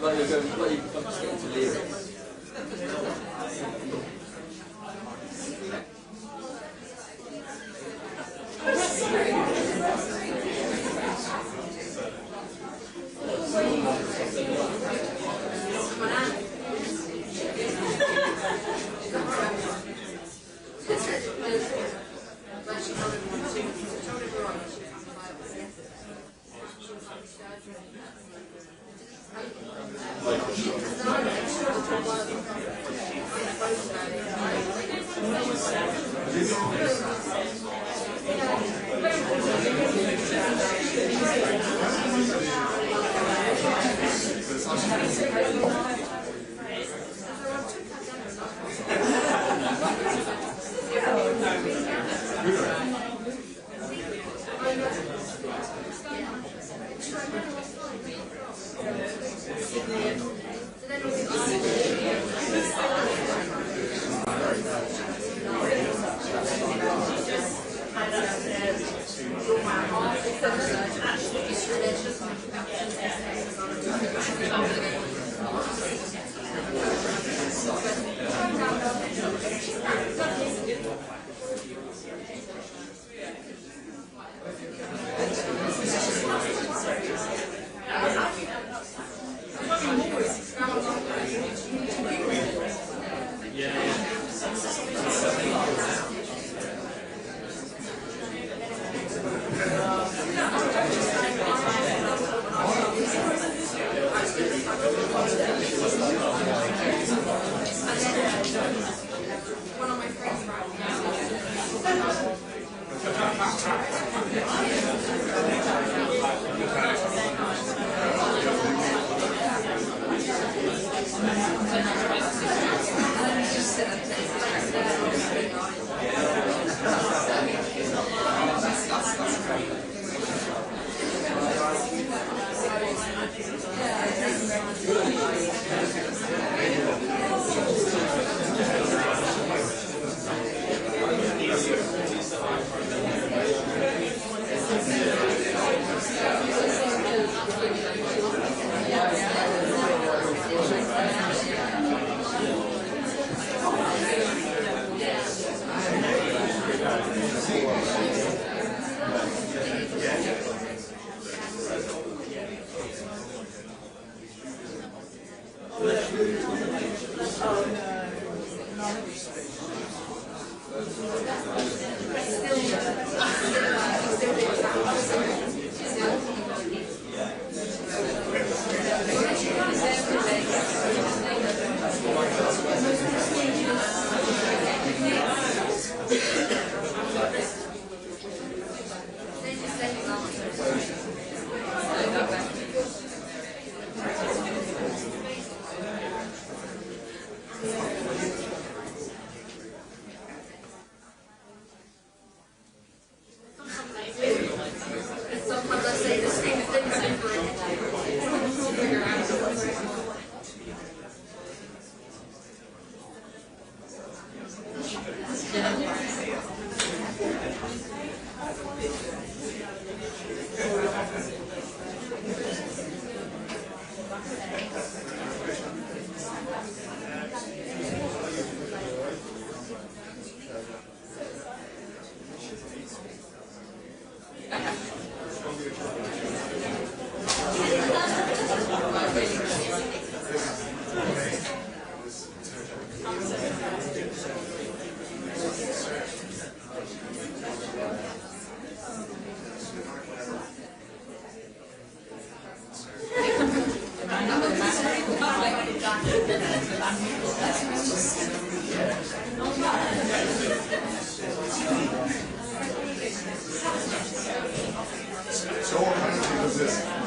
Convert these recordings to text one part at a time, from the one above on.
Like you're going, like you're just getting to lyrics. So what kind of thing is this?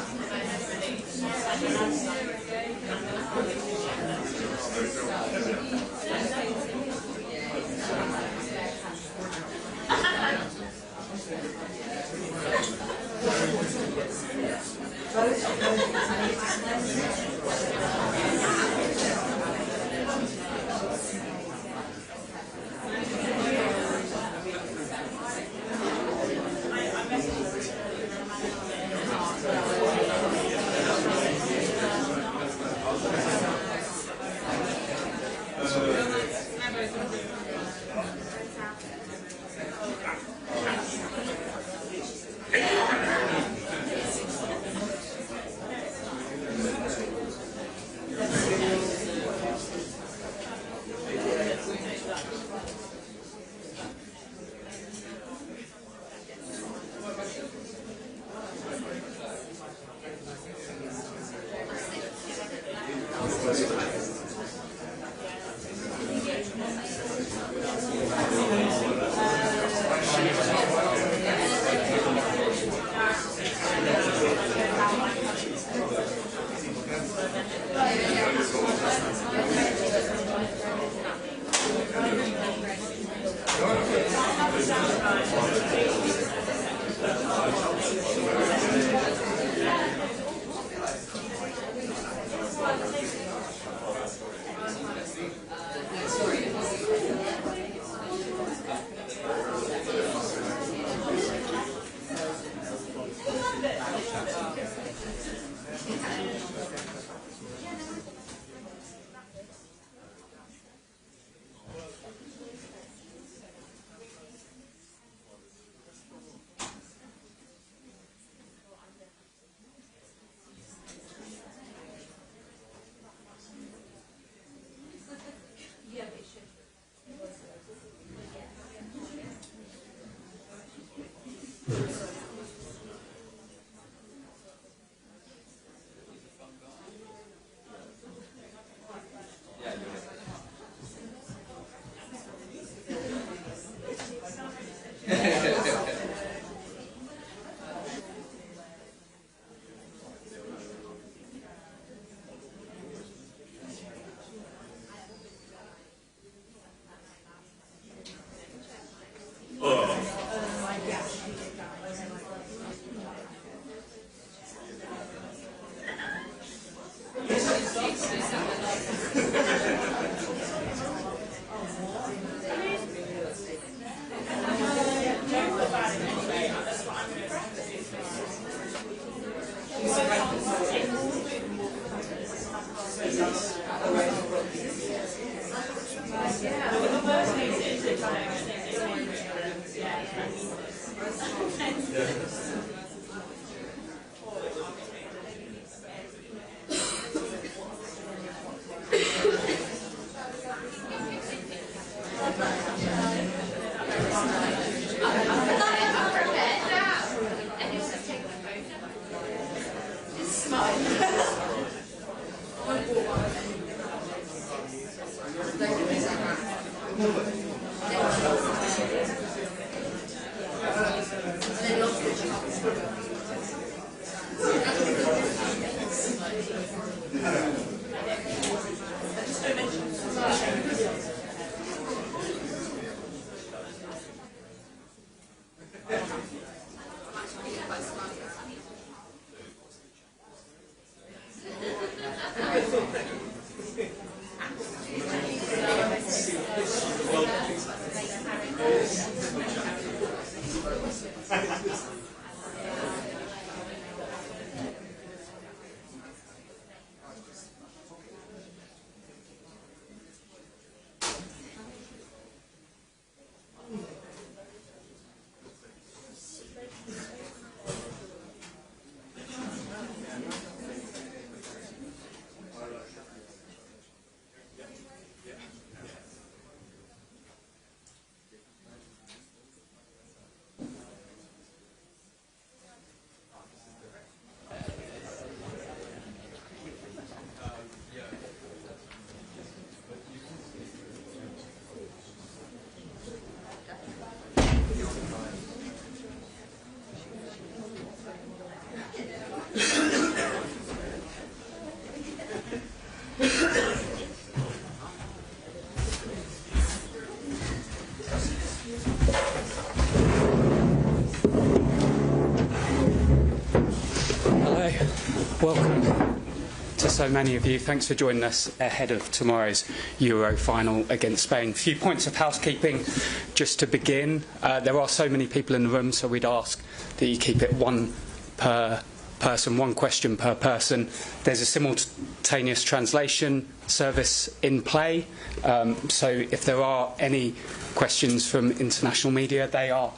Welcome to so many of you. Thanks for joining us ahead of tomorrow's Euro final against Spain. A few points of housekeeping just to begin. There are so many people in the room, so we'd ask that you keep it one per person, one question per person. There's a simultaneous translation service in play, so if there are any questions from international media, they are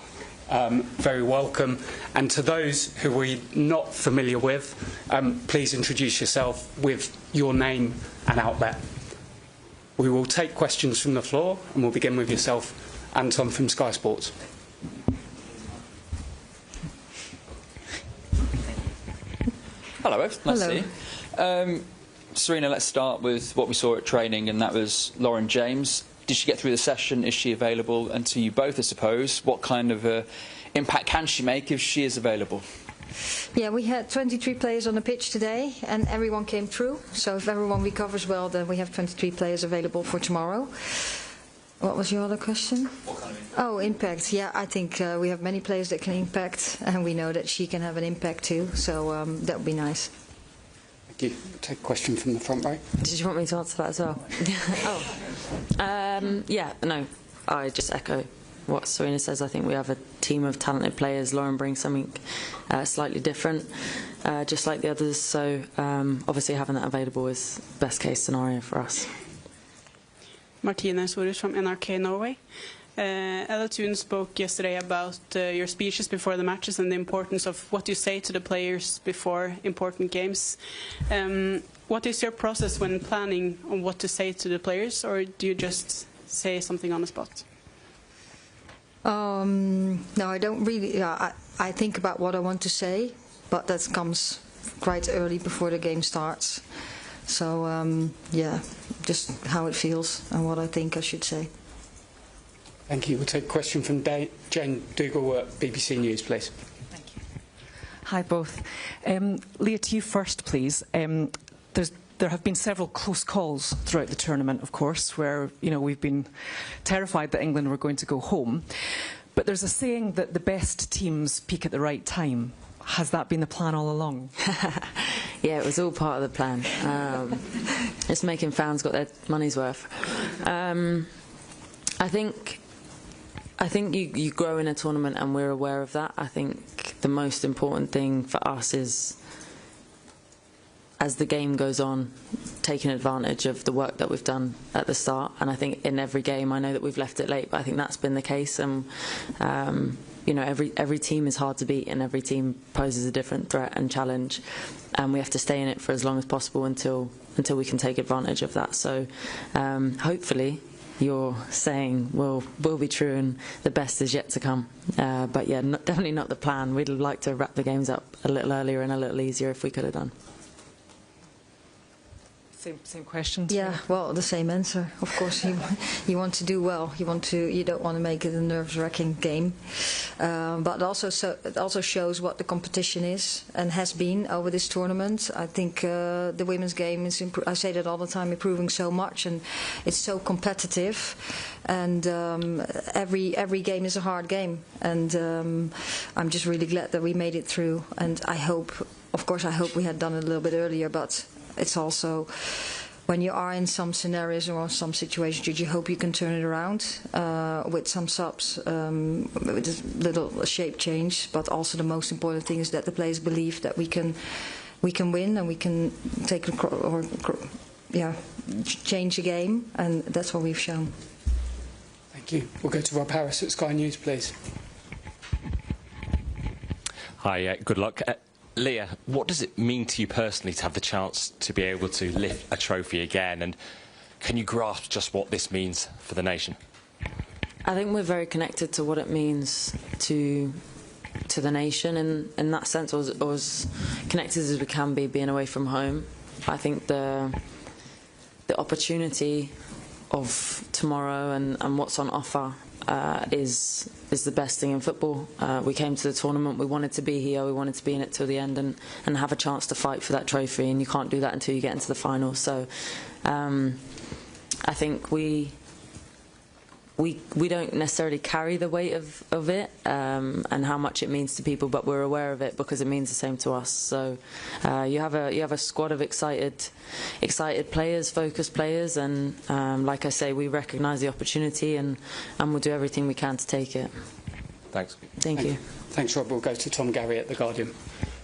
very welcome. And to those who we're not familiar with, please introduce yourself with your name and outlet. We will take questions from the floor, and we'll begin with yourself, Anton from Sky Sports. Hello, both. Nice to see you. Serena, let's start with what we saw at training, and that was Lauren James. Did she get through the session? Is she available? And to you both, I suppose, what kind of impact can she make if she is available? Yeah, we had 23 players on the pitch today, and everyone came through. So if everyone recovers well, then we have 23 players available for tomorrow. What was your other question? What kind of impact? Oh, impact. Yeah, I think we have many players that can impact, and we know that she can have an impact too. So that would be nice. Thank you. Take a question from the front row. Did you want me to answer that as well? Yeah, no, I just echo what Serena says. I think we have a team of talented players. Lauren brings something slightly different, just like the others. So obviously having that available is best case scenario for us. Martina Sorus from NRK Norway. Ella Thun spoke yesterday about your speeches before the matches and the importance of what you say to the players before important games. What is your process when planning on what to say to the players, or do you just say something on the spot? No, I don't really. I think about what I want to say, but that comes quite early before the game starts. So yeah, just how it feels and what I think I should say. Thank you. We'll take a question from Jane Dougal at BBC News, please. Thank you. Hi, both. Leah, to you first, please. There have been several close calls throughout the tournament, of course, where we've been terrified that England were going to go home. But there's a saying that the best teams peak at the right time. Has that been the plan all along? Yeah, it was all part of the plan. It's making fans got their money's worth. I think you grow in a tournament, and we're aware of that. I think the most important thing for us is, as the game goes on, taking advantage of the work that we've done at the start. And I think in every game, I know that we've left it late, but I think that's been the case. And every team is hard to beat, and every team poses a different threat and challenge. And we have to stay in it for as long as possible until we can take advantage of that. So hopefully your saying will be true, and the best is yet to come. But yeah, definitely not the plan. We'd like to wrap the games up a little earlier and a little easier if we could have done. Same question. Yeah, well, the same answer. Of course, you want to do well. You don't want to make it a nerve-wracking game. But it also shows what the competition is and has been over this tournament. I think the women's game is. I say that all the time, improving so much, and it's so competitive. And every game is a hard game. And I'm just really glad that we made it through. And I hope we had done it a little bit earlier, but. It's also when you are in some scenarios or some situations, you hope you can turn it around with some subs, with a little shape change. But also the most important thing is that the players believe that we can win and we can change the game, and that's what we've shown. Thank you. We'll go to Rob Harris at Sky News, please. Hi, good luck. Leah, what does it mean to you personally to have the chance to be able to lift a trophy again, and can you grasp just what this means for the nation? I think we're very connected to what it means to the nation, and in that sense, or as connected as we can be being away from home. I think the opportunity of tomorrow and what's on offer is the best thing in football. We came to the tournament, we wanted to be here, we wanted to be in it till the end and have a chance to fight for that trophy, and you can't do that until you get into the final. So I think we don't necessarily carry the weight of it and how much it means to people, but we're aware of it because it means the same to us. So you have a squad of excited players, focused players, and like I say, we recognise the opportunity and we'll do everything we can to take it. Thanks. Thank you. Thanks, Rob. We'll go to Tom Garry at The Guardian.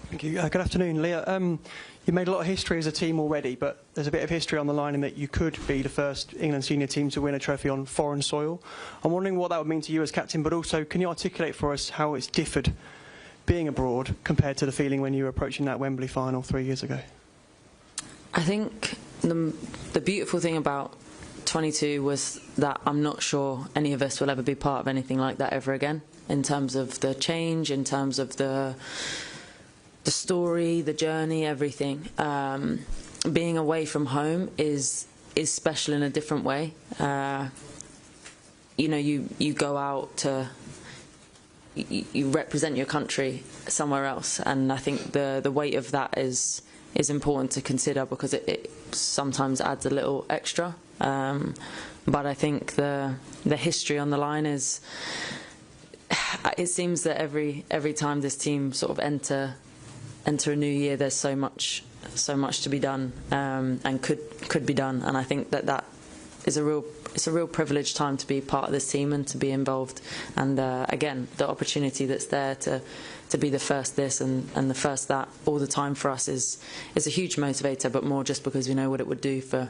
Thank you. Good afternoon, Leah. You made a lot of history as a team already, but there's a bit of history on the line in that you could be the first England senior team to win a trophy on foreign soil. I'm wondering what that would mean to you as captain, but also can you articulate for us how it's differed being abroad compared to the feeling when you were approaching that Wembley final 3 years ago? I think the beautiful thing about 22 was that I'm not sure any of us will ever be part of anything like that ever again, in terms of the change, in terms of the story, the journey, everything. Being away from home is special in a different way. You know, you go out to, you represent your country somewhere else, and I think the weight of that is important to consider because it sometimes adds a little extra. But I think the history on the line is. It seems that every time this team sort of enter a new year, there's so much to be done and could be done, and I think that is a real privileged time to be part of this team and to be involved. And again, the opportunity that's there to be the first this and the first that all the time for us is a huge motivator, but more just because we know what it would do for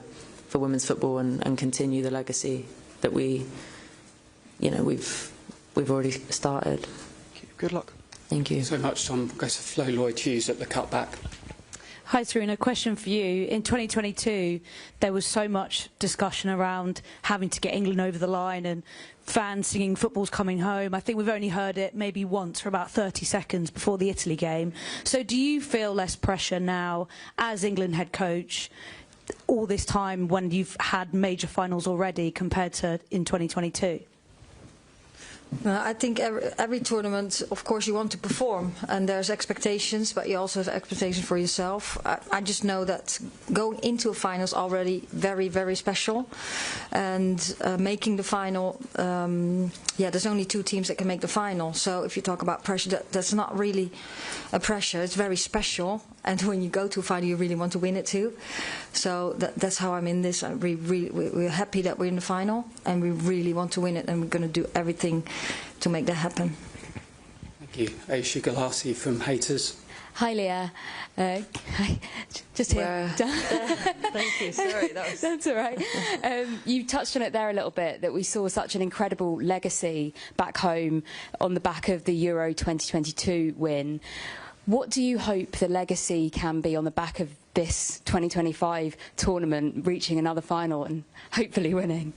women's football and continue the legacy that we've already started. Good luck. Thank you so much, Tom. We'll go to Flo Lloyd-Hughes at The Cutback. Hi, Serena. Question for you. In 2022, there was so much discussion around having to get England over the line and fans singing "Football's coming home." I think we've only heard it maybe once for about 30 seconds before the Italy game. So do you feel less pressure now as England head coach all this time when you've had major finals already compared to in 2022? I think every tournament, of course, you want to perform, and there's expectations, but you also have expectations for yourself. I just know that going into a final is already very, very special, and making the final, there's only 2 teams that can make the final. So if you talk about pressure, that's not really a pressure. It's very special, and when you go to a final, you really want to win it too. So that's how I'm in this. We're happy that we're in the final, and we really want to win it, and we're going to do everything to make that happen. Thank you. Aisha Galassi from Haters. Hi, Leah. Just here. Thank you. Sorry, That's all right. You touched on it there a little bit, that we saw such an incredible legacy back home on the back of the Euro 2022 win. What do you hope the legacy can be on the back of this 2025 tournament, reaching another final and hopefully winning?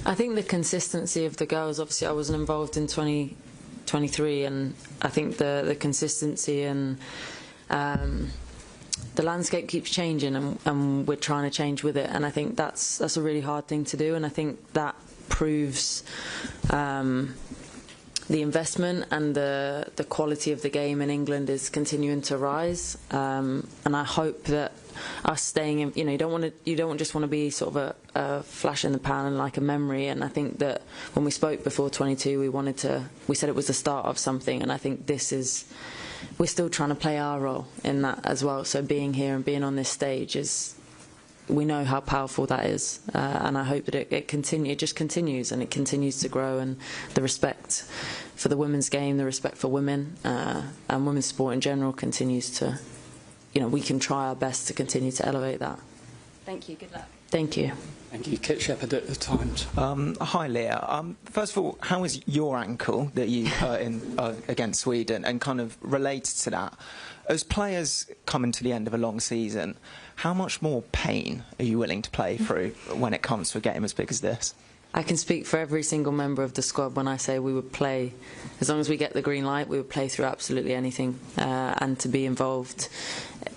I think the consistency of the girls, obviously I wasn't involved in 2023, and I think the consistency and the landscape keeps changing, and we're trying to change with it. And I think that's a really hard thing to do. And I think that proves the investment and the quality of the game in England is continuing to rise. And I hope that us staying in, you don't just want to be sort of a flash in the pan and like a memory. And I think that when we spoke before 22, we said it was the start of something. And I think we're still trying to play our role in that as well. So being here and being on this stage we know how powerful that is, and I hope that it just continues, and it continues to grow, and the respect for the women's game, the respect for women, and women's sport in general continues to, we can try our best to continue to elevate that. Thank you. Good luck. Thank you. Thank you. Kit Shepherd at the Times. Hi, Leah. First of all, how is your ankle that you hurt in against Sweden, and kind of related to that? As players coming to the end of a long season, how much more pain are you willing to play through when it comes to a game as big as this? I can speak for every single member of the squad when I say we would play, as long as we get the green light, we would play through absolutely anything, and to be involved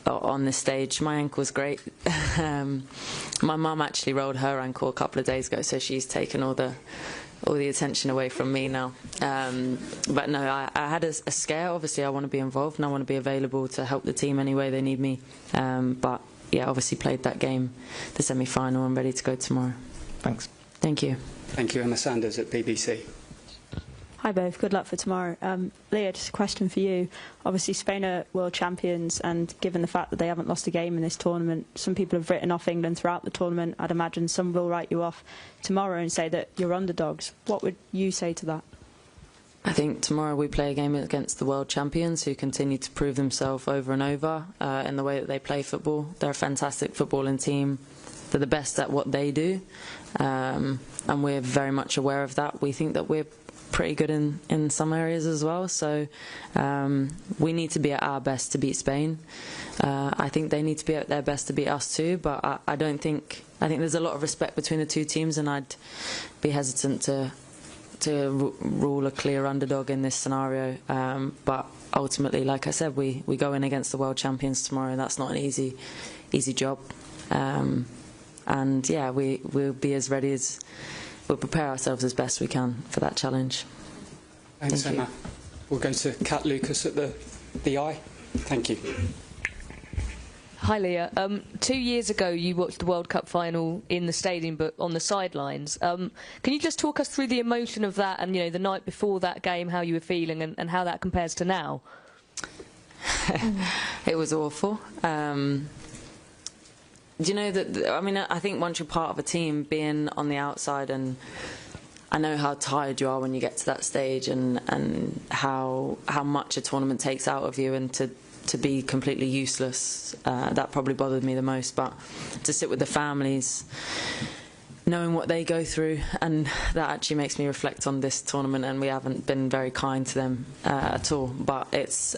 on this stage. My ankle's great. My mum actually rolled her ankle a couple of days ago, so she's taken all the attention away from me now. But no, I had a scare. Obviously, I want to be involved and I want to be available to help the team any way they need me. But yeah, obviously played that game, the semi-final. I'm ready to go tomorrow. Thanks. Thank you. Thank you. Emma Sanders at BBC. Hi both, good luck for tomorrow. Leah, just a question for you. Obviously Spain are world champions, and given the fact that they haven't lost a game in this tournament, some people have written off England throughout the tournament. I'd imagine some will write you off tomorrow and say that you're underdogs. What would you say to that? I think tomorrow we play a game against the world champions who continue to prove themselves over and over in the way that they play football. They're a fantastic footballing team. They're the best at what they do, and we're very much aware of that. We think that we're pretty good in some areas as well, so we need to be at our best to beat Spain. I think they need to be at their best to beat us too, but I think there's a lot of respect between the two teams, and I'd be hesitant to rule a clear underdog in this scenario, but ultimately, like I said, we go in against the world champions tomorrow. That's not an easy job, and yeah, we'll be as ready as we'll prepare ourselves as best we can for that challenge. Thanks, Emma. We'll go to Kat Lucas at the Eye. Thank you. Hi, Leah. 2 years ago, you watched the World Cup final in the stadium, but on the sidelines. Can you just talk us through the emotion of that, and the night before that game, how you were feeling, and how that compares to now? It was awful. Do you know that? I mean, I think once you're part of a team, being on the outside, and I know how tired you are when you get to that stage, and how much a tournament takes out of you, and to be completely useless, that probably bothered me the most. But to sit with the families, knowing what they go through, and that actually makes me reflect on this tournament, and we haven't been very kind to them at all. But it's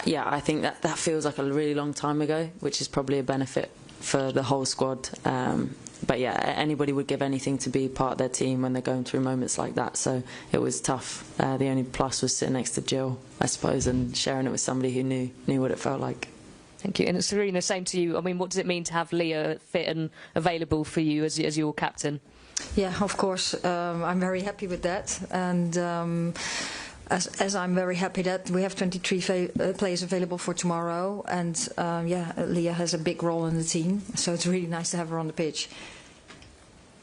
yeah, I think that feels like a really long time ago, which is probably a benefit for the whole squad. But yeah, anybody would give anything to be part of their team when they're going through moments like that. So it was tough. The only plus was sitting next to Jill, I suppose, and sharing it with somebody who knew what it felt like. Thank you. And Serena, same to you. I mean, what does it mean to have Leah fit and available for you as your captain? Yeah, of course. I'm very happy with that. And as I'm very happy that we have 23 players available for tomorrow, and yeah, Leah has a big role in the team, so it's really nice to have her on the pitch.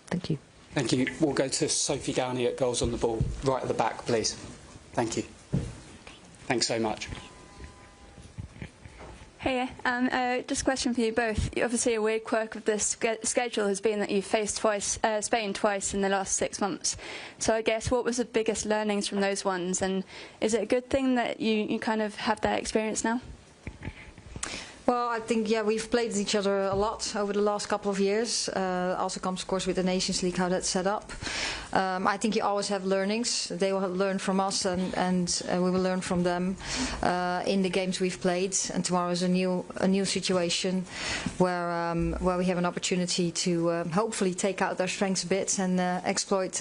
Thank you. Thank you. We'll go to Sophie Downey at Goals on the Ball, right at the back, please. Thank you. Thanks so much. Hey, just a question for you both. Obviously, a weird quirk of this schedule has been that you've faced Spain twice in the last 6 months. So I guess, what was the biggest learnings from those ones? And is it a good thing that you kind of have that experience now? Well, I think, yeah, we've played each other a lot over the last couple of years. Also comes, of course, with the Nations League, how that's set up. I think you always have learnings. They will learn from us, and we will learn from them in the games we've played. And tomorrow is a new situation where we have an opportunity to hopefully take out their strengths a bit and exploit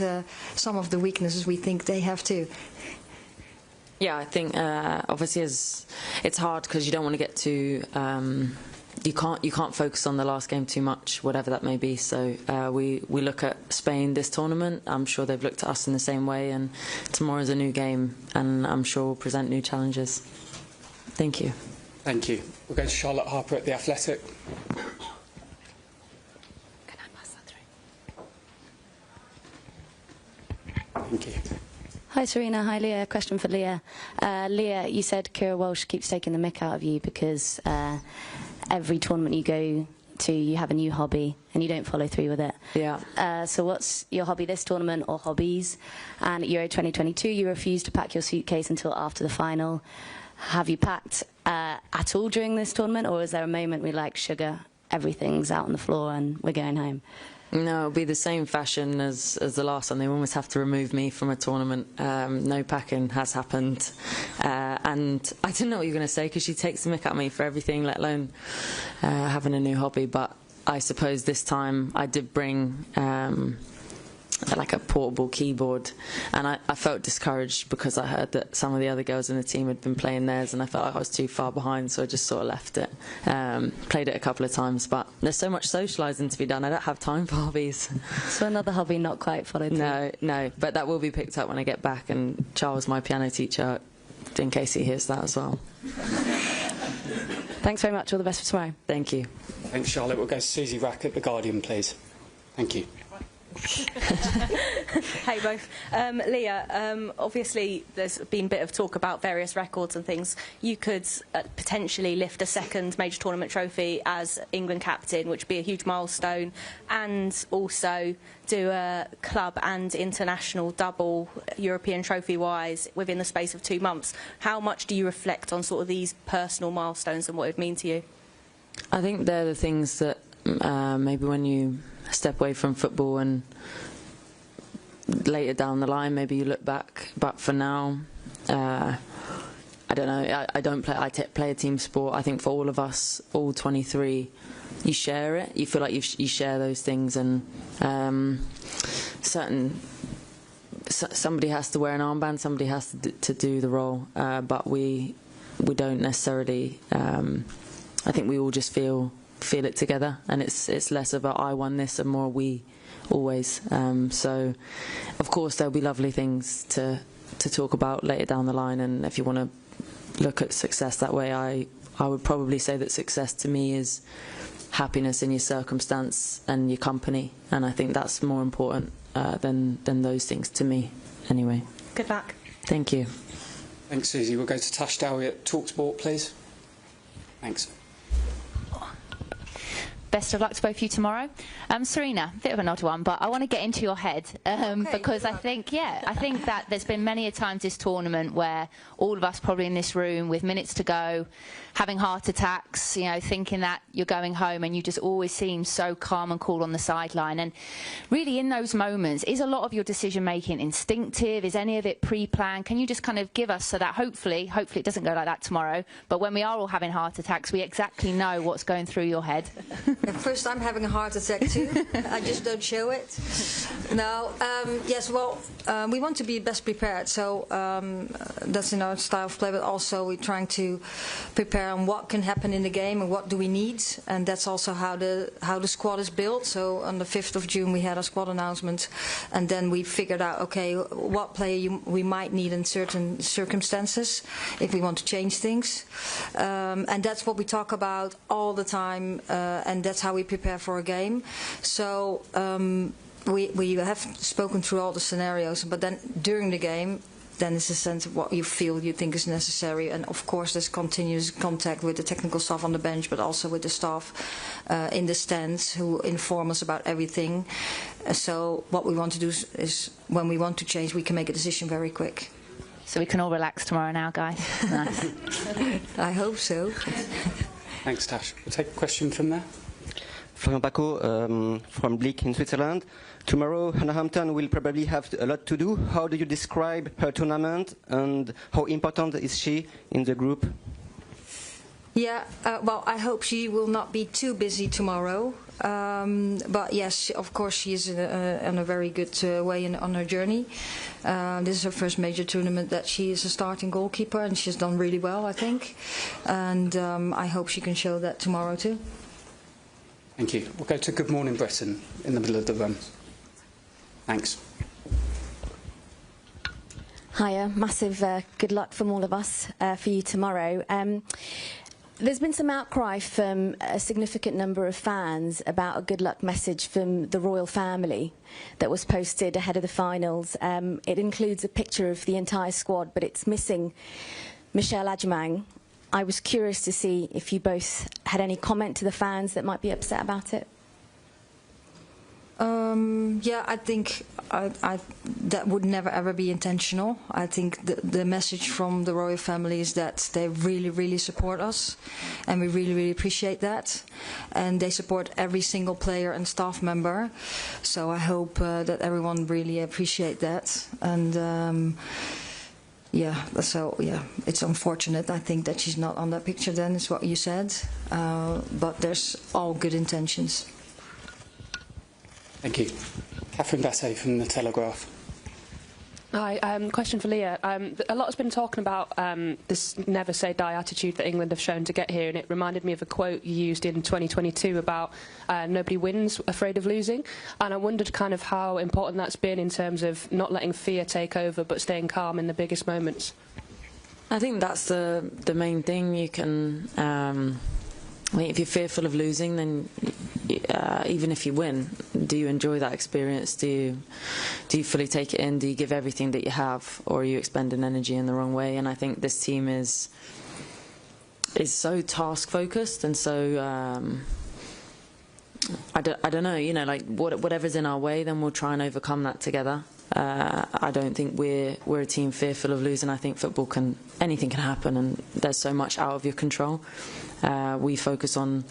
some of the weaknesses we think they have too. Yeah, I think obviously it's hard because you don't want to get too. You can't focus on the last game too much, whatever that may be. So we look at Spain this tournament. I'm sure they've looked at us in the same way, and tomorrow's a new game, and I'm sure we'll present new challenges. Thank you. Thank you. We'll go to Charlotte Harper at The Athletic. Can I pass that through? Thank you. Hi Serena, hi Leah. Question for Leah. Leah, you said Kira Walsh keeps taking the mick out of you because every tournament you go to, you have a new hobby and you don't follow through with it. Yeah. So what's your hobby this tournament or hobbies? And at Euro 2022, you refused to pack your suitcase until after the final. Have you packed at all during this tournament, or is there a moment where like, sugar, everything's out on the floor and we're going home? No, it'll be the same fashion as the last one. They almost have to remove me from a tournament. No packing has happened. And I didn't know what you were going to say because she takes the mick at me for everything, let alone having a new hobby. But I suppose this time I did bring like a portable keyboard, and I felt discouraged because I heard that some of the other girls in the team had been playing theirs, and I felt like I was too far behind, so I just sort of left it. Played it a couple of times, but there's so much socialising to be done. I don't have time for hobbies. So another hobby not quite followed through? No, but that will be picked up when I get back, and Charles, my piano teacher, in case he hears that as well. Thanks very much. All the best for tomorrow. Thank you. Thanks, Charlotte. We'll go to Susie Rack at The Guardian, please. Thank you. Hey both. Leah, obviously there's been a bit of talk about various records and things. You could potentially lift a second major tournament trophy as England captain, which would be a huge milestone, and also do a club and international double European trophy-wise within the space of 2 months. How much do you reflect on sort of these personal milestones and what it would mean to you? I think they're the things that maybe when you step away from football and later down the line maybe you look back, but for now I don't know, I don't play, play a team sport. I think for all of us, all 23, you share it, you feel like you share those things, and somebody has to wear an armband, somebody has to do the role, but we don't necessarily, I think we all just feel it together, and it's less about I won this and more we always. So of course there'll be lovely things to talk about later down the line, and if you want to look at success that way, I would probably say that success to me is happiness in your circumstance and your company, and I think that's more important than those things to me anyway. Good luck. Thank you. Thanks, Susie. We'll go to Tash Dowie at TalkSport, please. Thanks. Best of luck to both of you tomorrow. Serena, a bit of an odd one, but I want to get into your head because I think that there's been many a times this tournament where all of us probably in this room with minutes to go, having heart attacks, you know, thinking that you're going home, and you just always seem so calm and cool on the sideline. And really in those moments, is a lot of your decision making instinctive? Is any of it pre-planned? Can you just kind of give us, so that hopefully it doesn't go like that tomorrow, but when we are all having heart attacks, we exactly know what's going through your head? First, I'm having a heart attack too. I just don't show it. No, yes, well, we want to be best prepared, so that's in our style of play, but also we're trying to prepare on what can happen in the game and what do we need, and that's also how the squad is built. So on the 5th of June we had a squad announcement, and then we figured out, okay, what player we might need in certain circumstances if we want to change things, and that's what we talk about all the time, and that's how we prepare for a game. So we have spoken through all the scenarios, but then during the game, then it's a sense of what you feel you think is necessary, and of course there's continuous contact with the technical staff on the bench, but also with the staff in the stands who inform us about everything. So what we want to do is when we want to change, we can make a decision very quick. So we can all relax tomorrow now, guys. Nice. I hope so. Thanks, Tash. We'll take a question from there. Florian Paco from Blick in Switzerland. Tomorrow, Hannah Hampton will probably have a lot to do. How do you describe her tournament, and how important is she in the group? Yeah, well, I hope she will not be too busy tomorrow. But yes, of course, she is in a very good way on her journey. This is her first major tournament that she is a starting goalkeeper, and she's done really well, I think. And I hope she can show that tomorrow too. Thank you. We'll go to Good Morning Britain in the middle of the room. Thanks. Hiya, massive good luck from all of us for you tomorrow. There's been some outcry from a significant number of fans about a good luck message from the royal family that was posted ahead of the finals. It includes a picture of the entire squad, but it's missing Michelle Adjemang. I was curious to see if you both had any comment to the fans that might be upset about it. Yeah, I think that would never ever be intentional. I think the message from the royal family is that they really, really support us, and we really, really appreciate that. And they support every single player and staff member. So I hope that everyone really appreciate that. And yeah, so yeah, it's unfortunate. I think that she's not on that picture. Then is what you said, but there's all good intentions. Thank you. Catherine Basset from The Telegraph. Hi, question for Leah. A lot has been talking about this never say die attitude that England have shown to get here, and it reminded me of a quote you used in 2022 about nobody wins, afraid of losing. And I wondered kind of how important that's been in terms of not letting fear take over but staying calm in the biggest moments. I think that's the main thing. You can, I mean, if you're fearful of losing, then even if you win, do you enjoy that experience? Do you fully take it in? Do you give everything that you have, or are you expending energy in the wrong way? And I think this team is so task focused, and so I don't know. You know, like whatever's in our way, then we'll try and overcome that together. I don't think we're a team fearful of losing. I think anything can happen, and there's so much out of your control. We focus on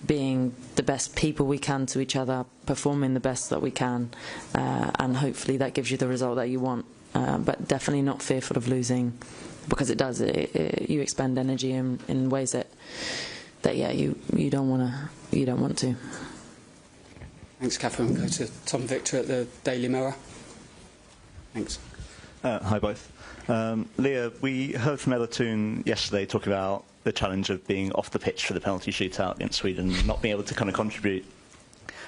being the best people we can to each other, performing the best that we can, and hopefully that gives you the result that you want. But definitely not fearful of losing, because it does. You expend energy in ways that yeah, you don't want to. Thanks, Catherine. We'll go to Tom Victor at the Daily Mirror. Thanks. Hi both. Leah, we heard from Ella Toon yesterday talking about the challenge of being off the pitch for the penalty shootout against Sweden, not being able to kind of contribute.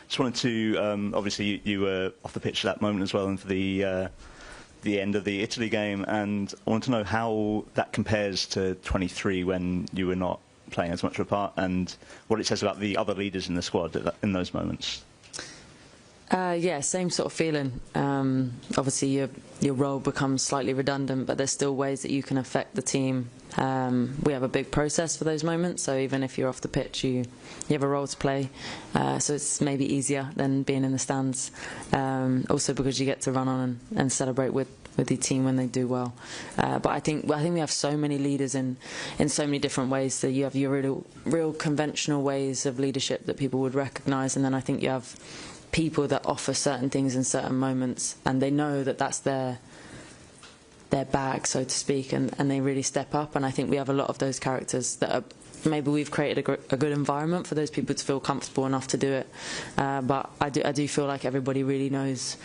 Just wanted to, obviously you were off the pitch at that moment as well, and for the end of the Italy game, and I want to know how that compares to 23 when you were not playing as much of a part, and what it says about the other leaders in the squad in those moments. Yeah, same sort of feeling. Obviously, your role becomes slightly redundant, but there's still ways that you can affect the team. We have a big process for those moments, so even if you're off the pitch, you have a role to play. So it's maybe easier than being in the stands. Also because you get to run on and celebrate with your team when they do well. But I think we have so many leaders in so many different ways. So you have your real conventional ways of leadership that people would recognise, and then I think you have people that offer certain things in certain moments, and they know that that's their bag, so to speak, and they really step up. And I think we have a lot of those characters that are, maybe we've created a good environment for those people to feel comfortable enough to do it. But I do feel like everybody really knows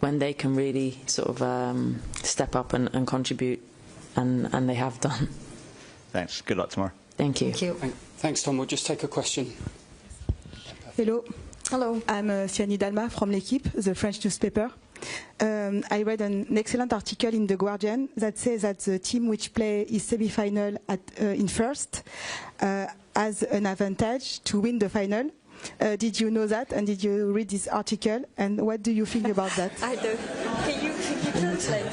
when they can really sort of step up and contribute, and they have done. Thanks. Good luck tomorrow. Thank you. Thank you. Thanks, Tom. We'll just take a question. Hello. Hello. I'm Fiani Dalma from L'Équipe, the French newspaper. I read an excellent article in The Guardian that says that the team which play is semi-final in first has an advantage to win the final. Did you know that, and did you read this article, and what do you think about that? I do. Can you translate?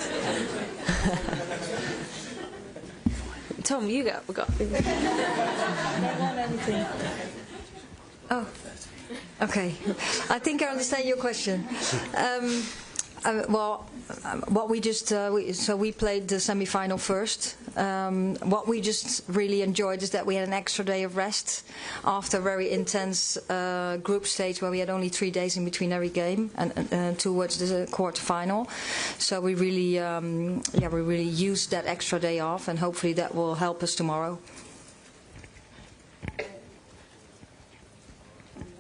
Tom, you go. We got. Don't want anything. Oh. Okay, I think I understand your question. What we just so we played the semi-final first. What we just really enjoyed is that we had an extra day of rest after a very intense group stage where we had only 3 days in between every game and towards the quarter-final. So we really used that extra day off, and hopefully that will help us tomorrow.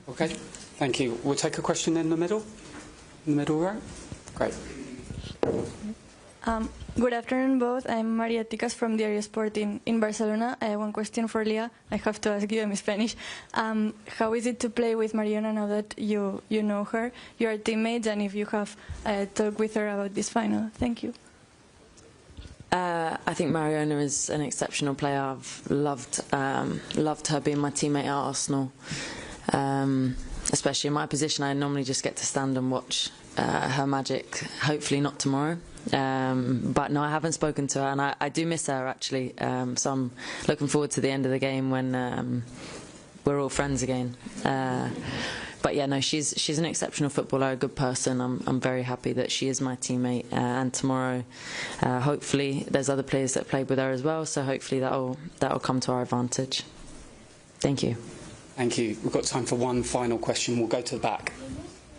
Okay, thank you. We'll take a question in the middle row. Great. Good afternoon, both. I'm Maria Ticas from Diario Sport in Barcelona. I have one question for Leah. I have to ask you in Spanish. How is it to play with Mariona now that you know her? You are teammates, and if you have talked with her about this final. Thank you. I think Mariona is an exceptional player. I've loved her being my teammate at Arsenal. Especially in my position, I normally just get to stand and watch her magic. Hopefully not tomorrow. But no, I haven't spoken to her, and I do miss her actually. So I'm looking forward to the end of the game when we're all friends again. But yeah, no, she's an exceptional footballer, a good person. I'm very happy that she is my teammate. And tomorrow, hopefully, there's other players that played with her as well. So hopefully that'll come to our advantage. Thank you. Thank you. We've got time for one final question. We'll go to the back.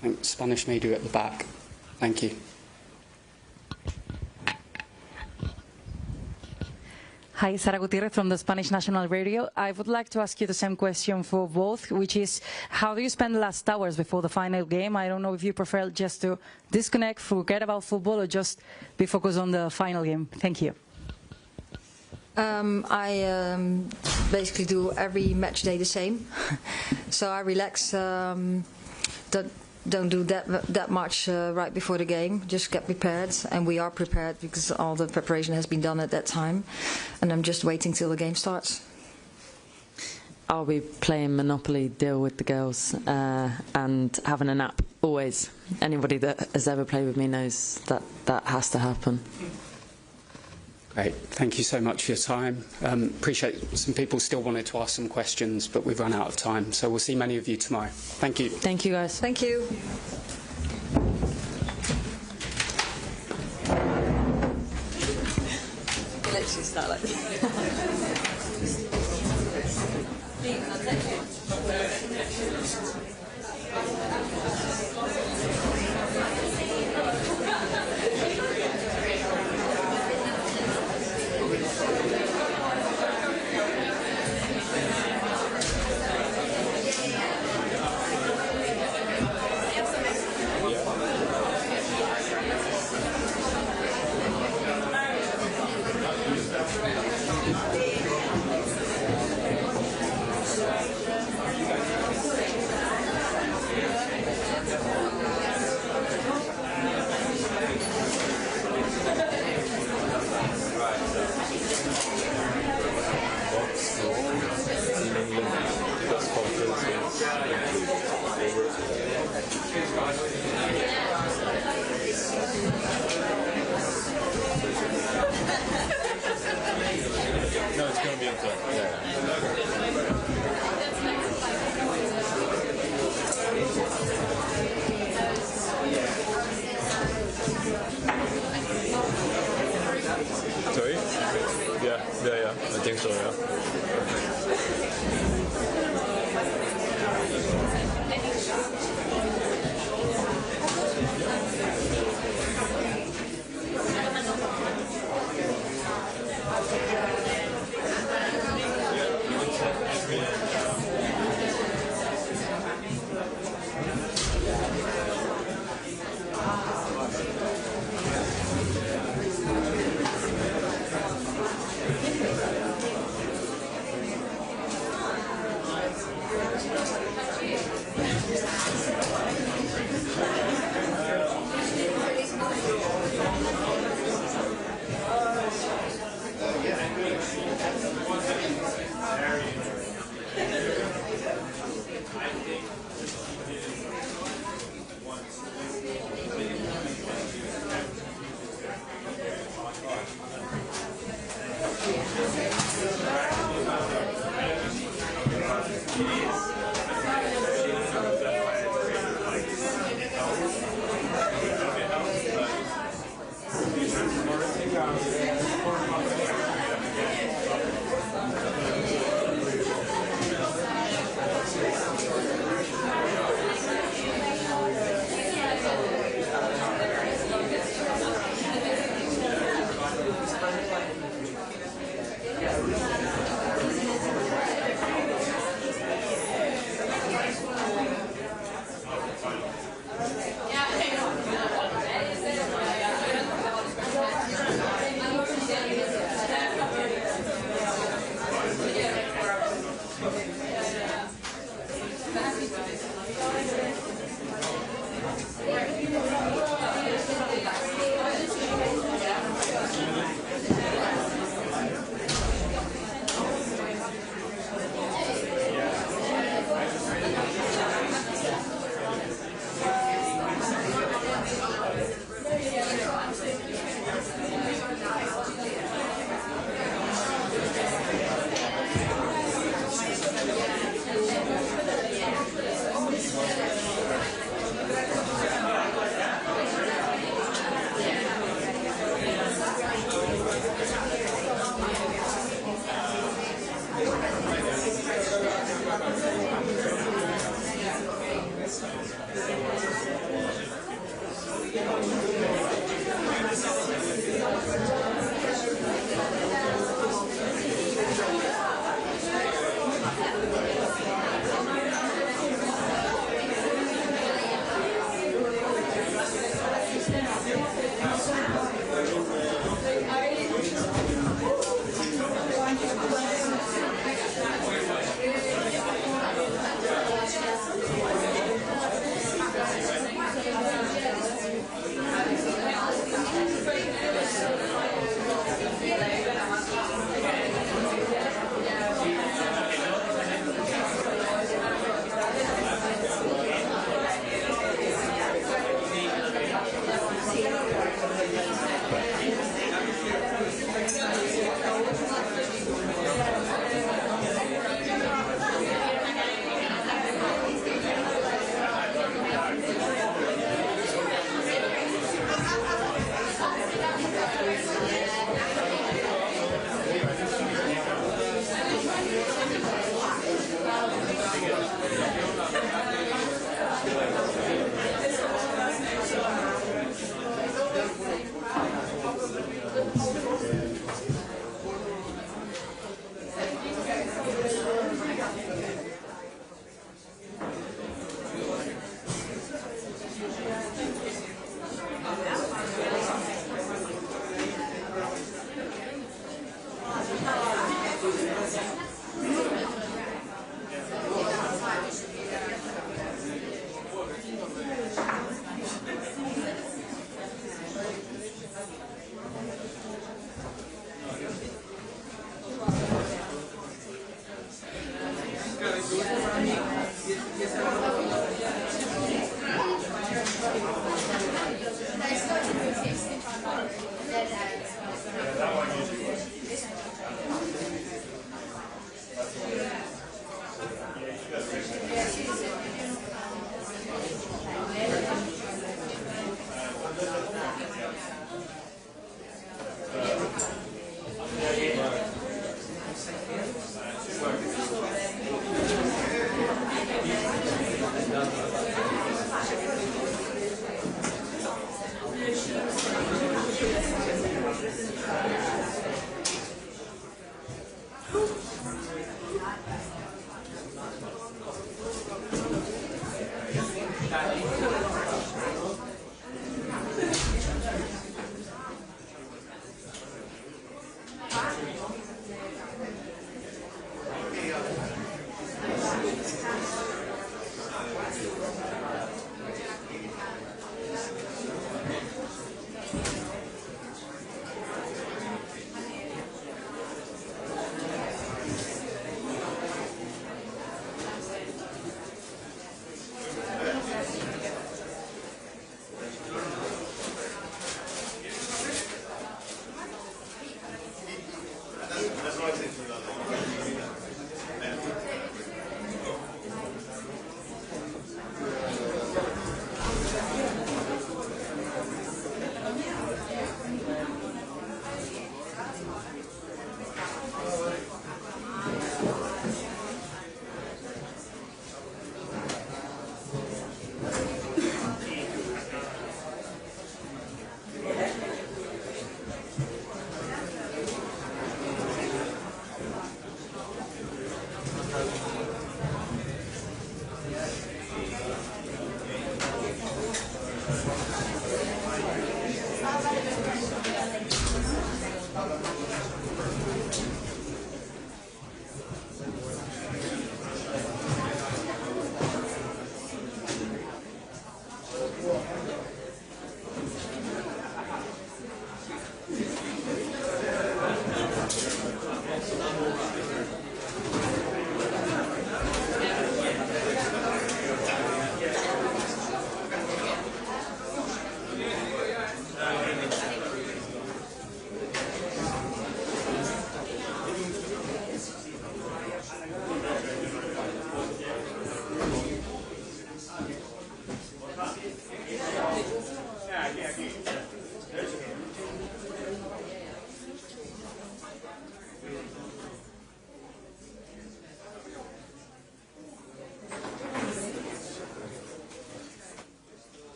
I think Spanish media at the back. Thank you. Hi, Sara Gutierrez from the Spanish National Radio. I would like to ask you the same question for both, which is, how do you spend the last hours before the final game? I don't know if you prefer just to disconnect, forget about football, or just be focused on the final game. Thank you. I basically do every match day the same. So I relax. Don't do that much right before the game. Just get prepared, and we are prepared because all the preparation has been done at that time. And I'm just waiting till the game starts. I'll be playing Monopoly Deal with the girls and having a nap, always. Anybody that has ever played with me knows that has to happen. Great. Thank you so much for your time. Appreciate some people still wanted to ask some questions, but we've run out of time. So we'll see many of you tomorrow. Thank you. Thank you, guys. Thank you. Literally start like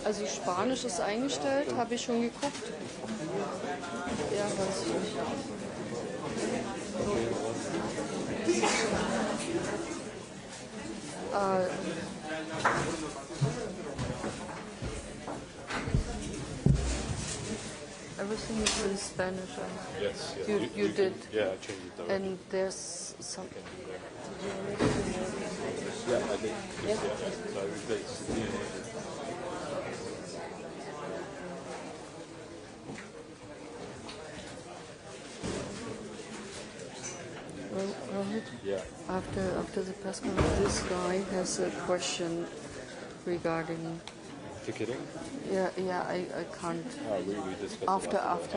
Also Spanisch ist eingestellt, habe ich schon geguckt. Ja, weiß ich nicht. Everything is in Spanish. Yes, yes. You did. Yeah, I changed it already. And there's some. Yeah, I did. Yeah. So I replaced the Rohit? Yeah. After the press conference, this guy has a question regarding. ticketing? Yeah, I can't. Oh, we discussed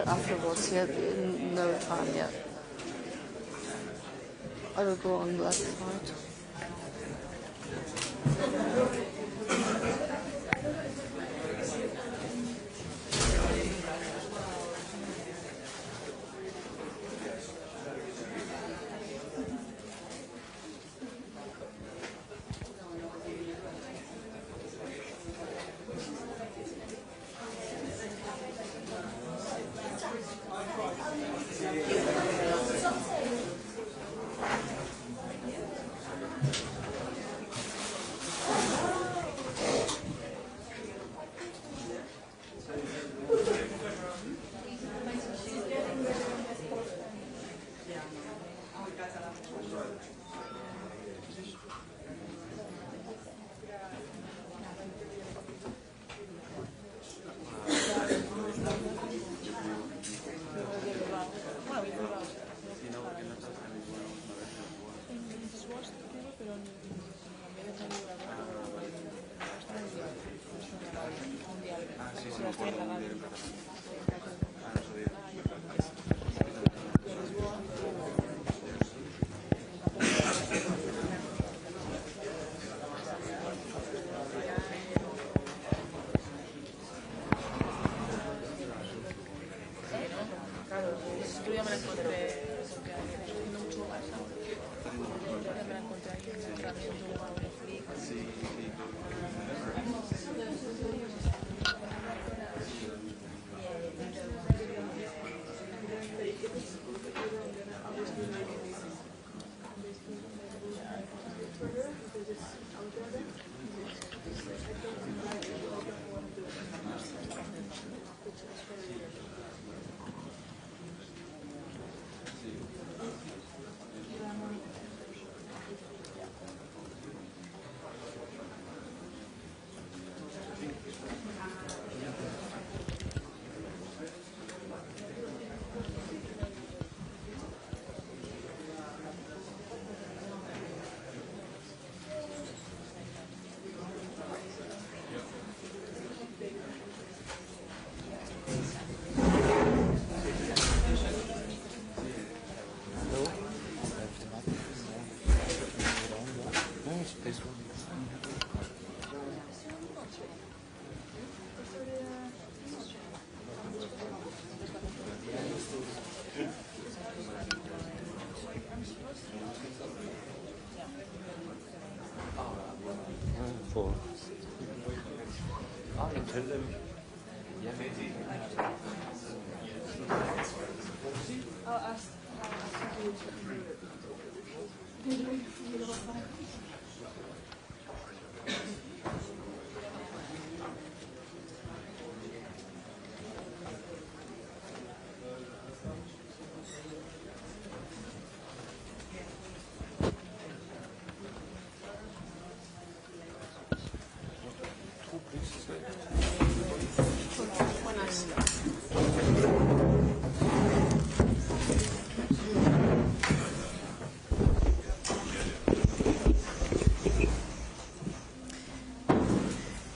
Afterwards, yeah, no time yet. I will go on that side.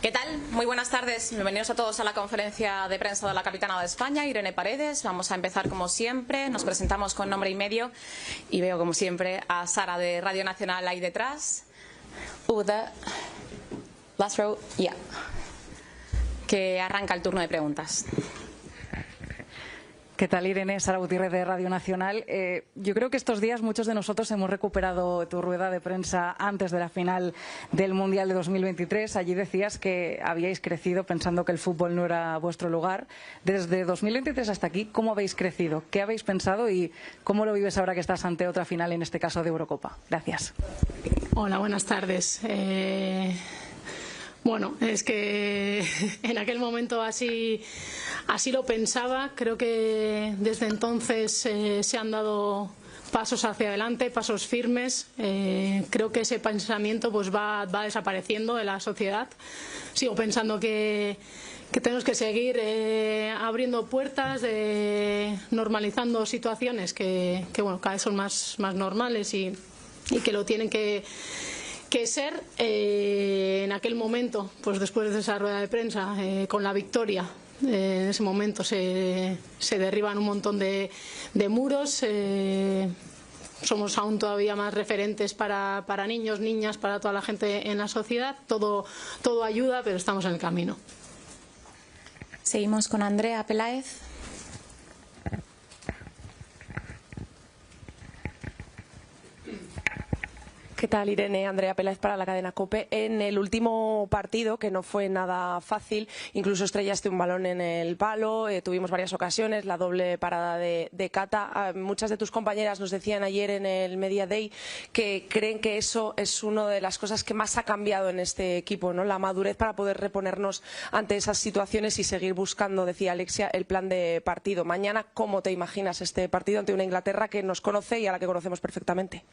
¿Qué tal? Muy buenas tardes. Bienvenidos a todos a la conferencia de prensa de la capitana de España, Irene Paredes. Vamos a empezar como siempre. Nos presentamos con nombre y medio. Y veo como siempre a Sara de Radio Nacional ahí detrás. The last row, yeah. Que arranca el turno de preguntas. ¿Qué tal, Irene? Sara Gutiérrez de Radio Nacional. Yo creo que estos días muchos de nosotros hemos recuperado tu rueda de prensa antes de la final del Mundial de 2023. Allí decías que habíais crecido pensando que el fútbol no era vuestro lugar. Desde 2023 hasta aquí, ¿cómo habéis crecido? ¿Qué habéis pensado y cómo lo vives ahora que estás ante otra final, en este caso de Eurocopa? Gracias. Hola, buenas tardes. Bueno, es que en aquel momento así lo pensaba. Creo que desde entonces se han dado pasos hacia adelante, pasos firmes. Creo que ese pensamiento pues va desapareciendo de la sociedad. Sigo pensando que tenemos que seguir abriendo puertas, normalizando situaciones que bueno, cada vez son más normales y que lo tienen que ser. En aquel momento, pues después de esa rueda de prensa, con la victoria, en ese momento se derriban un montón de muros. Somos aún todavía más referentes para niños, niñas, para toda la gente en la sociedad. Todo ayuda, pero estamos en el camino. Seguimos con Andrea Peláez. ¿Qué tal, Irene? Andrea Peláez para la cadena COPE. En el último partido, que no fue nada fácil, incluso estrellaste un balón en el palo, tuvimos varias ocasiones, la doble parada de Cata. Muchas de tus compañeras nos decían ayer en el Media Day que creen que eso es una de las cosas que más ha cambiado en este equipo, ¿no? La madurez para poder reponernos ante esas situaciones y seguir buscando, decía Alexia, el plan de partido. Mañana, ¿cómo te imaginas este partido ante una Inglaterra que nos conoce y a la que conocemos perfectamente?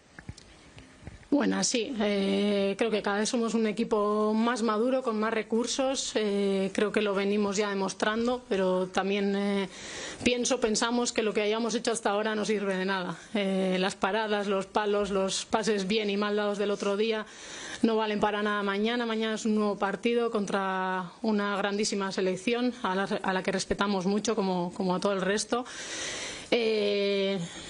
Bueno, sí, creo que cada vez somos un equipo más maduro, con más recursos. Creo que lo venimos ya demostrando, pero también pensamos que lo que hayamos hecho hasta ahora no sirve de nada. Las paradas, los palos, los pases bien y mal dados del otro día no valen para nada mañana. Mañana es un nuevo partido contra una grandísima selección a la que respetamos mucho, como a todo el resto.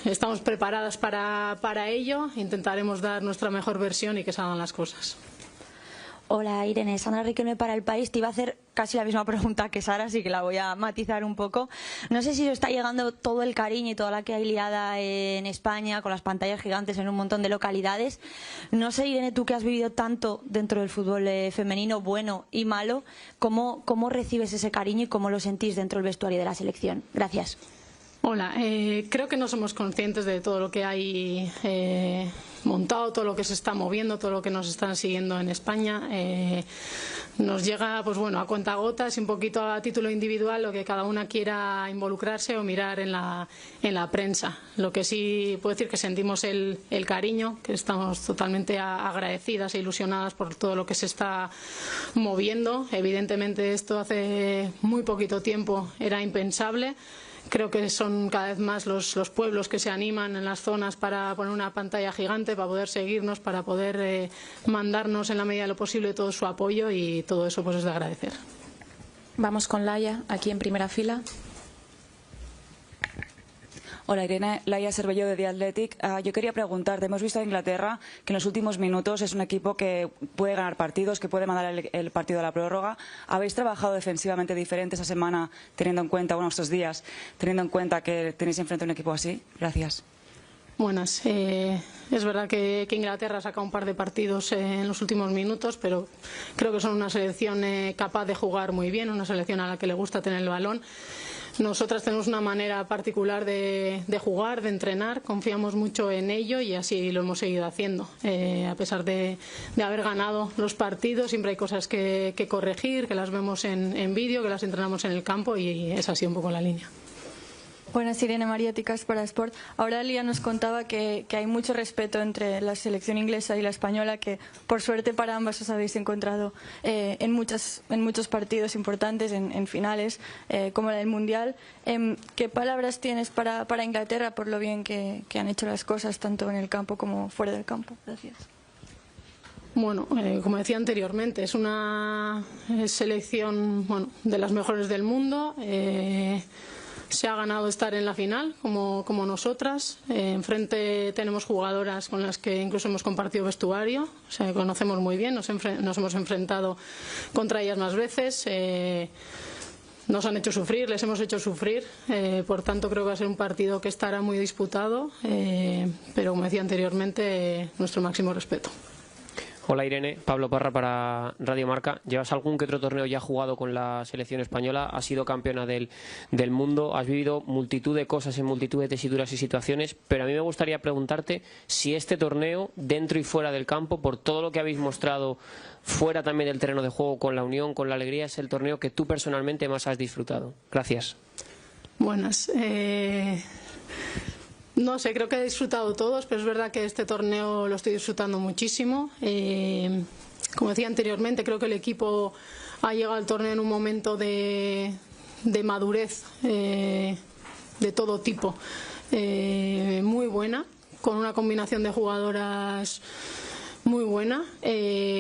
Estamos preparadas para ello. Intentaremos dar nuestra mejor versión y que salgan las cosas. Hola, Irene, Sandra Riquelme para El País. Te iba a hacer casi la misma pregunta que Sara, así que la voy a matizar un poco. No sé si os está llegando todo el cariño y toda la que hay liada en España, con las pantallas gigantes en un montón de localidades. No sé, Irene, tú que has vivido tanto dentro del fútbol femenino, bueno y malo, ¿cómo recibes ese cariño y cómo lo sentís dentro del vestuario de la selección? Gracias. Hola, creo que no somos conscientes de todo lo que hay montado, todo lo que se está moviendo, todo lo que nos están siguiendo en España. Nos llega, pues bueno, a cuentagotas y un poquito a título individual lo que cada una quiera involucrarse o mirar en la prensa. Lo que sí puedo decir que sentimos el cariño, que estamos totalmente agradecidas e ilusionadas por todo lo que se está moviendo. Evidentemente esto hace muy poquito tiempo era impensable. Creo que son cada vez más los pueblos que se animan en las zonas para poner una pantalla gigante, para poder seguirnos, para poder mandarnos en la medida de lo posible todo su apoyo, y todo eso pues es de agradecer. Vamos con Laia, aquí en primera fila. Hola, Irene, Laia Cervelló de The Athletic. Yo quería preguntarte, hemos visto a Inglaterra que en los últimos minutos es un equipo que puede ganar partidos, que puede mandar el partido a la prórroga. ¿Habéis trabajado defensivamente diferente esa semana, teniendo en cuenta, estos días, teniendo en cuenta que tenéis enfrente a un equipo así? Gracias. Buenas. Es verdad que Inglaterra ha sacado un par de partidos en los últimos minutos, pero creo que son una selección capaz de jugar muy bien, una selección a la que le gusta tener el balón. Nosotras tenemos una manera particular de jugar, de entrenar, confiamos mucho en ello y así lo hemos seguido haciendo. A pesar de haber ganado los partidos, siempre hay cosas que corregir, que las vemos en vídeo, que las entrenamos en el campo, y es así un poco la línea. Buenas, Irene, María Ticas para Sport. Ahora Lía nos contaba que hay mucho respeto entre la selección inglesa y la española, que por suerte para ambas os habéis encontrado en muchos partidos importantes, en finales, como la del Mundial. ¿Qué palabras tienes para Inglaterra por lo bien que han hecho las cosas, tanto en el campo como fuera del campo? Gracias. Bueno, como decía anteriormente, es una selección de las mejores del mundo. Se ha ganado estar en la final, como nosotras. Enfrente tenemos jugadoras con las que incluso hemos compartido vestuario, o sea, conocemos muy bien, nos hemos enfrentado contra ellas más veces. nos han hecho sufrir, les hemos hecho sufrir, por tanto creo que va a ser un partido que estará muy disputado, pero como decía anteriormente, nuestro máximo respeto. Hola Irene, Pablo Parra para Radio Marca. ¿Llevas algún que otro torneo ya jugado con la selección española? Has sido campeona del mundo, has vivido multitud de cosas en multitud de tesituras y situaciones, pero a mí me gustaría preguntarte si este torneo, dentro y fuera del campo, por todo lo que habéis mostrado fuera también del terreno de juego, con la unión, con la alegría, es el torneo que tú personalmente más has disfrutado. Gracias. Buenas. No sé, creo que he disfrutado todos, pero es verdad que este torneo lo estoy disfrutando muchísimo. Como decía anteriormente, creo que el equipo ha llegado al torneo en un momento de madurez de todo tipo, muy buena, con una combinación de jugadoras muy buena,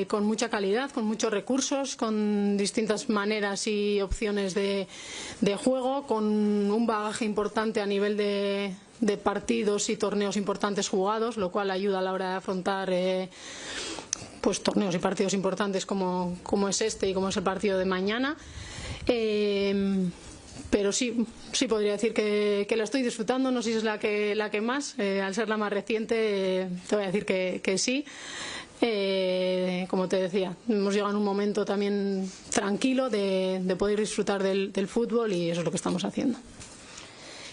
con mucha calidad, con muchos recursos, con distintas maneras y opciones de juego, con un bagaje importante a nivel de partidos y torneos importantes jugados, lo cual ayuda a la hora de afrontar pues torneos y partidos importantes como es este y como es el partido de mañana. Pero sí podría decir que la estoy disfrutando, no sé si es la que más, al ser la más reciente te voy a decir que sí. Como te decía, hemos llegado en un momento también tranquilo de poder disfrutar del fútbol y eso es lo que estamos haciendo.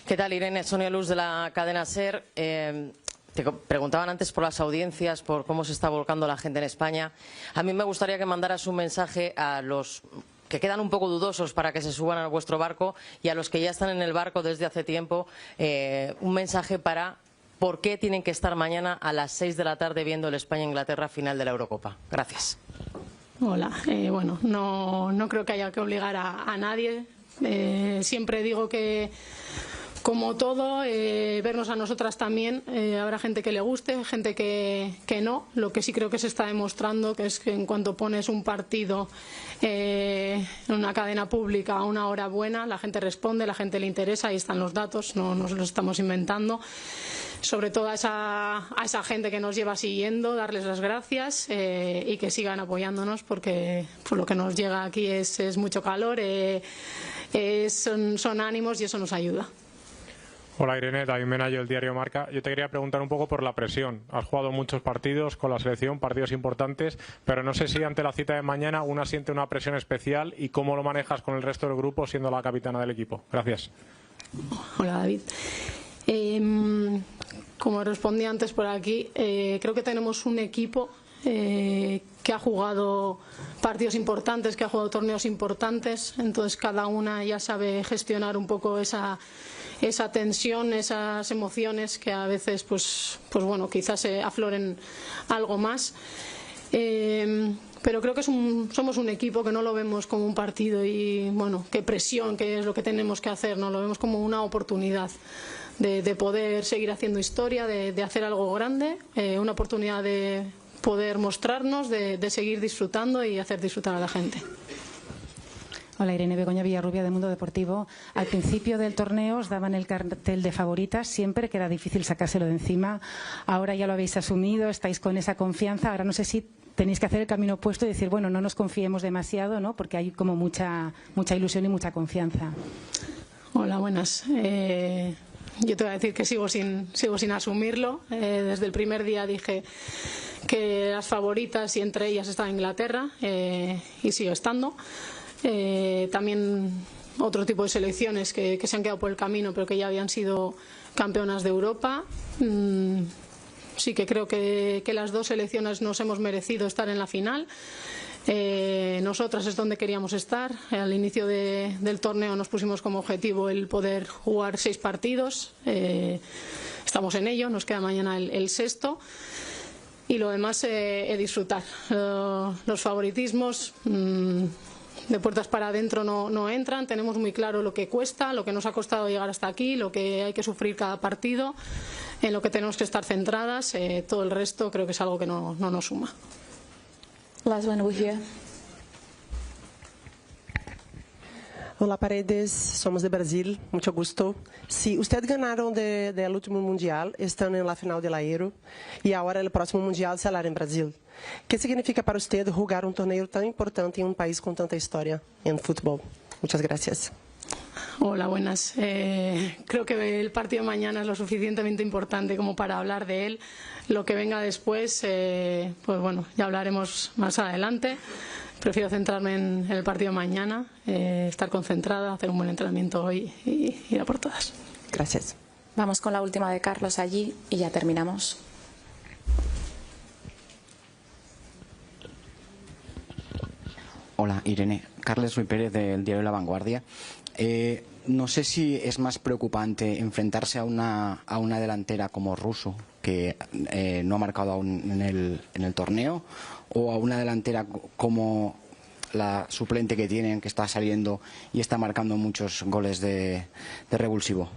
¿Qué tal, Irene? Sonia Luz de la cadena SER. Te preguntaban antes por las audiencias, por cómo se está volcando la gente en España. A mí me gustaría que mandaras un mensaje a los que quedan un poco dudosos para que se suban a vuestro barco y a los que ya están en el barco desde hace tiempo, un mensaje para por qué tienen que estar mañana a las 6 de la tarde viendo el España-Inglaterra final de la Eurocopa. Gracias. Hola. Bueno, no creo que haya que obligar a nadie. Siempre digo que, como todo, vernos a nosotras también, habrá gente que le guste, gente que no. Lo que sí creo que se está demostrando que es que en cuanto pones un partido en una cadena pública a una hora buena, la gente responde, la gente le interesa, ahí están los datos, no nos los estamos inventando. Sobre todo a esa gente que nos lleva siguiendo, darles las gracias y que sigan apoyándonos, porque por lo que nos llega aquí es mucho calor, son ánimos y eso nos ayuda. Hola Irene, David Menayo, el diario Marca. Yo te quería preguntar un poco por la presión. Has jugado muchos partidos con la selección, partidos importantes, pero no sé si ante la cita de mañana una siente una presión especial y cómo lo manejas con el resto del grupo siendo la capitana del equipo. Gracias. Hola David. Como respondí antes por aquí, creo que tenemos un equipo que ha jugado partidos importantes, que ha jugado torneos importantes, entonces cada una ya sabe gestionar un poco esa tensión, esas emociones que a veces pues bueno, quizás se afloren algo más. Pero creo que somos un equipo que no lo vemos como un partido y bueno, qué presión, qué es lo que tenemos que hacer, no lo vemos como una oportunidad de poder seguir haciendo historia, de hacer algo grande, una oportunidad de poder mostrarnos, de seguir disfrutando y hacer disfrutar a la gente. Hola Irene, Begoña Villarrubia de Mundo Deportivo. Al principio del torneo os daban el cartel de favoritas siempre, que era difícil sacárselo de encima. Ahora ya lo habéis asumido, estáis con esa confianza. Ahora no sé si tenéis que hacer el camino opuesto y decir, bueno, no nos confiemos demasiado, ¿no? Porque hay como mucha ilusión y mucha confianza. Hola, buenas. Yo te voy a decir que sigo sin asumirlo. Desde el primer día dije que las favoritas y entre ellas estaba Inglaterra y sigo estando. También otro tipo de selecciones que se han quedado por el camino pero que ya habían sido campeonas de Europa. Sí que creo que las dos selecciones nos hemos merecido estar en la final. Nosotras es donde queríamos estar. Al inicio del torneo nos pusimos como objetivo el poder jugar 6 partidos. Estamos en ello, nos queda mañana el sexto. Y lo demás, disfrutar. Los favoritismos de puertas para adentro no entran. Tenemos muy claro lo que cuesta, lo que nos ha costado llegar hasta aquí, lo que hay que sufrir cada partido, en lo que tenemos que estar centradas. Todo el resto creo que es algo que no nos suma. Last one over here. Hola Paredes, somos de Brasil, mucho gusto. Si ustedes ganaron del último mundial, están en la final de la Euro y ahora el próximo mundial será en Brasil. ¿Qué significa para usted jugar un torneo tan importante en un país con tanta historia en fútbol? Muchas gracias. Hola, buenas. Creo que el partido de mañana es lo suficientemente importante como para hablar de él. Lo que venga después, pues bueno, ya hablaremos más adelante. Prefiero centrarme en el partido de mañana, estar concentrada, hacer un buen entrenamiento hoy y ir a por todas. Gracias. Vamos con la última de Carlos allí y ya terminamos. Hola, Irene. Carles Ruiz Pérez del diario La Vanguardia. No sé si es más preocupante enfrentarse a una delantera como Russo, que no ha marcado aún en el torneo, o a una delantera como la suplente que tienen, que está saliendo y está marcando muchos goles de revulsivo.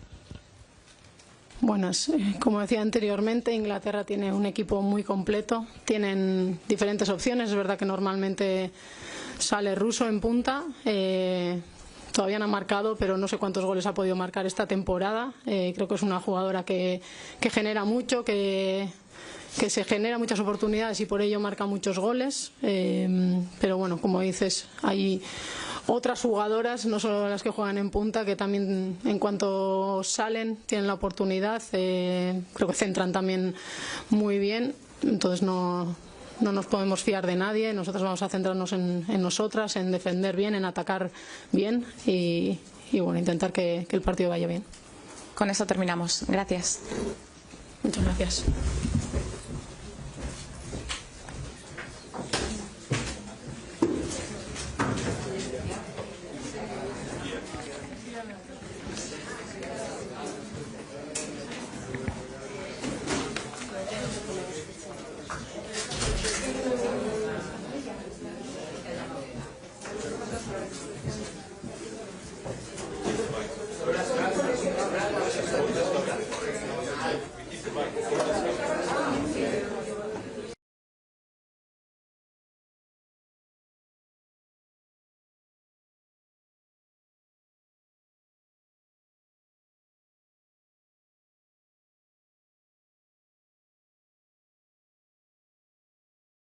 Buenas. Como decía anteriormente, Inglaterra tiene un equipo muy completo. Tienen diferentes opciones. Es verdad que normalmente sale Russo en punta. Todavía no ha marcado, pero no sé cuántos goles ha podido marcar esta temporada. Creo que es una jugadora que genera mucho, que se genera muchas oportunidades y por ello marca muchos goles. Pero bueno, como dices, hay otras jugadoras, no solo las que juegan en punta, que también en cuanto salen tienen la oportunidad. Creo que centran también muy bien. Entonces no nos podemos fiar de nadie. Nosotros vamos a centrarnos en nosotras, en defender bien, en atacar bien y bueno, intentar que el partido vaya bien. Con eso terminamos. Gracias. Muchas gracias.